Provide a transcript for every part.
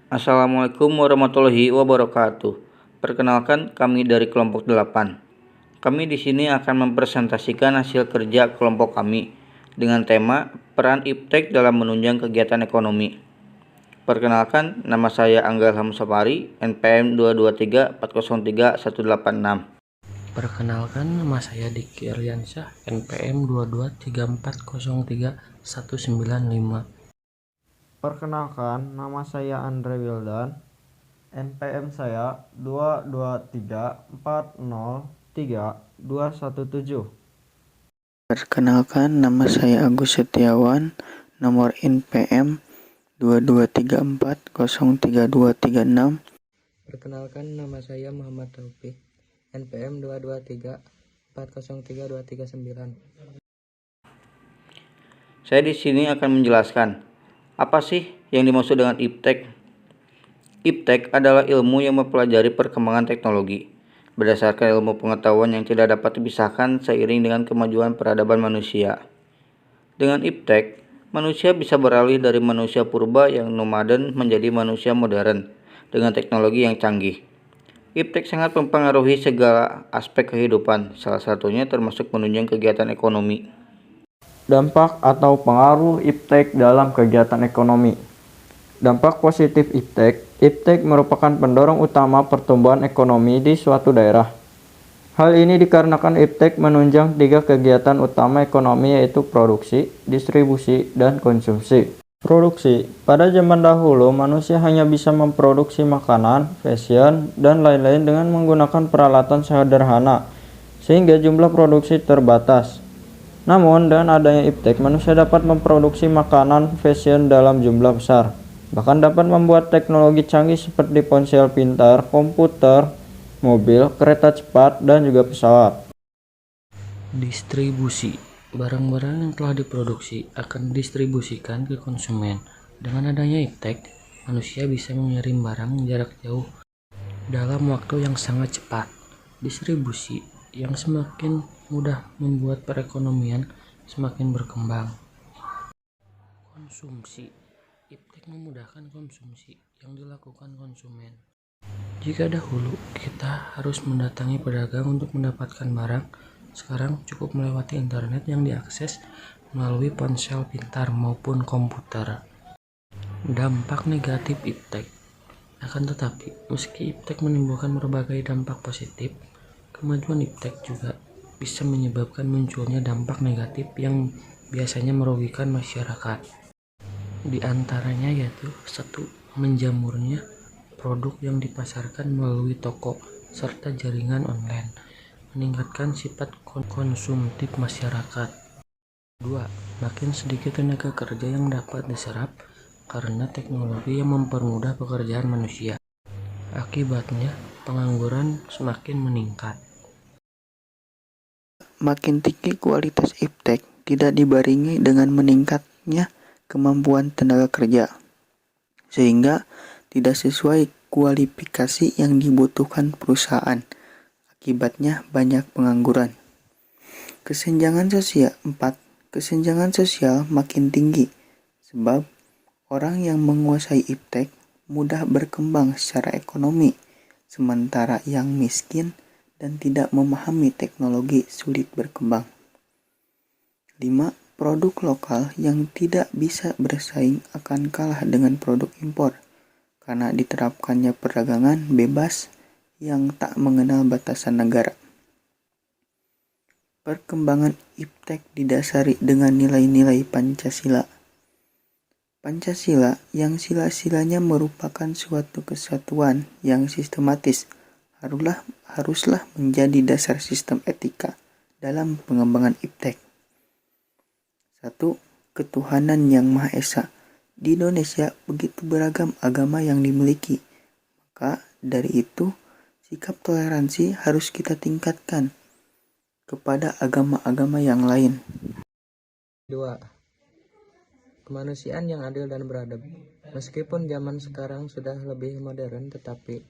Assalamualaikum warahmatullahi wabarakatuh. Perkenalkan, kami dari kelompok 8. Kami di sini akan mempresentasikan hasil kerja kelompok kami dengan tema peran iptek dalam menunjang kegiatan ekonomi. Perkenalkan, nama saya Angga Hamsapari, NPM 223403186. Perkenalkan, nama saya Diki Arliansyah, NPM 223403195. Perkenalkan, nama saya Andre Wildan, NPM saya 223403217. Perkenalkan, nama saya Agus Setiawan, nomor NPM 2234033236. Perkenalkan, nama saya Muhammad Taufik, NPM 223403239. Saya di sini akan menjelaskan apa sih yang dimaksud dengan iptek. Iptek adalah ilmu yang mempelajari perkembangan teknologi berdasarkan ilmu pengetahuan yang tidak dapat dipisahkan seiring dengan kemajuan peradaban manusia. Dengan iptek, manusia bisa beralih dari manusia purba yang nomaden menjadi manusia modern dengan teknologi yang canggih. Iptek sangat mempengaruhi segala aspek kehidupan, salah satunya termasuk menunjang kegiatan ekonomi. Dampak atau pengaruh iptek dalam kegiatan ekonomi. Dampak positif iptek. Iptek merupakan pendorong utama pertumbuhan ekonomi di suatu daerah. Hal ini dikarenakan iptek menunjang 3 kegiatan utama ekonomi, yaitu produksi, distribusi, dan konsumsi. Produksi. Pada zaman dahulu, manusia hanya bisa memproduksi makanan, fashion, dan lain-lain dengan menggunakan peralatan sederhana, sehingga jumlah produksi terbatas. Namun, dengan adanya iptek, manusia dapat memproduksi makanan, fashion dalam jumlah besar. Bahkan dapat membuat teknologi canggih seperti ponsel pintar, komputer, mobil, kereta cepat, dan juga pesawat. Distribusi. Barang-barang yang telah diproduksi akan didistribusikan ke konsumen. Dengan adanya iptek, manusia bisa mengirim barang jarak jauh dalam waktu yang sangat cepat. Distribusi yang semakin mudah membuat perekonomian semakin berkembang. Konsumsi. Iptek memudahkan konsumsi yang dilakukan konsumen. Jika dahulu kita harus mendatangi pedagang untuk mendapatkan barang, sekarang cukup melewati internet yang diakses melalui ponsel pintar maupun komputer. Dampak negatif iptek. Akan tetapi, meski iptek menimbulkan berbagai dampak positif, kemajuan iptek juga bisa menyebabkan munculnya dampak negatif yang biasanya merugikan masyarakat. Di antaranya yaitu 1. Menjamurnya produk yang dipasarkan melalui toko serta jaringan online, meningkatkan sifat konsumtif masyarakat. 2. Makin sedikit tenaga kerja yang dapat diserap karena teknologi yang mempermudah pekerjaan manusia. Akibatnya, pengangguran semakin meningkat. Makin tinggi kualitas iptek tidak dibarengi dengan meningkatnya kemampuan tenaga kerja, sehingga tidak sesuai kualifikasi yang dibutuhkan perusahaan. Akibatnya banyak pengangguran. Kesenjangan sosial. 4. Kesenjangan sosial makin tinggi sebab orang yang menguasai iptek mudah berkembang secara ekonomi, sementara yang miskin dan tidak memahami teknologi sulit berkembang. 5. Produk lokal yang tidak bisa bersaing akan kalah dengan produk impor karena diterapkannya perdagangan bebas yang tak mengenal batasan negara. Perkembangan iptek didasari dengan nilai-nilai Pancasila. Pancasila yang sila-silanya merupakan suatu kesatuan yang sistematis haruslah menjadi dasar sistem etika dalam pengembangan iptek. 1. Ketuhanan yang Maha Esa. Di Indonesia begitu beragam agama yang dimiliki, maka dari itu sikap toleransi harus kita tingkatkan kepada agama-agama yang lain. 2. Kemanusiaan yang adil dan beradab. Meskipun zaman sekarang sudah lebih modern, tetapi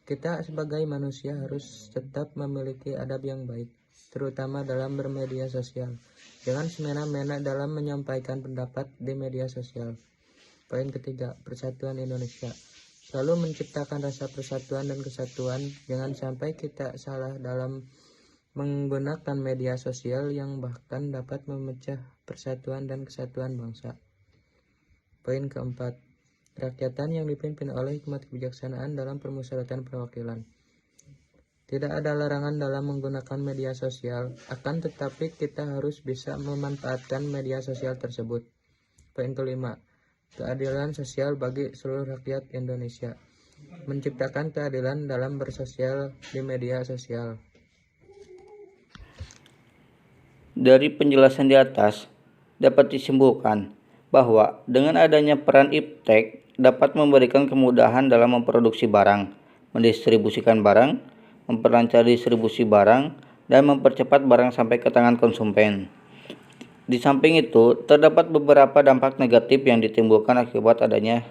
kita sebagai manusia harus tetap memiliki adab yang baik, terutama dalam bermedia sosial. Jangan semena-mena dalam menyampaikan pendapat di media sosial. Poin ketiga, persatuan Indonesia. lalu menciptakan rasa persatuan dan kesatuan. Jangan sampai kita salah dalam menggunakan media sosial yang bahkan dapat memecah persatuan dan kesatuan bangsa. Poin keempat, kerakyatan yang dipimpin oleh hikmat kebijaksanaan dalam permusyawaratan perwakilan. Tidak ada larangan dalam menggunakan media sosial, akan tetapi kita harus bisa memanfaatkan media sosial tersebut. Poin kelima, keadilan sosial bagi seluruh rakyat Indonesia. Menciptakan keadilan dalam bersosial di media sosial. Dari penjelasan di atas, dapat disimpulkan bahwa dengan adanya peran iptek dapat memberikan kemudahan dalam memproduksi barang, mendistribusikan barang, memperlancar distribusi barang, dan mempercepat barang sampai ke tangan konsumen. Di samping itu, terdapat beberapa dampak negatif yang ditimbulkan akibat adanya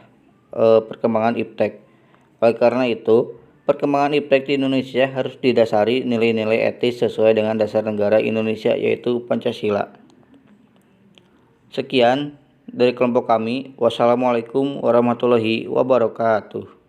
perkembangan iptek. Oleh karena itu, perkembangan iptek di Indonesia harus didasari nilai-nilai etis sesuai dengan dasar negara Indonesia, yaitu Pancasila. Sekian dari kelompok kami. Wassalamualaikum warahmatullahi wabarakatuh.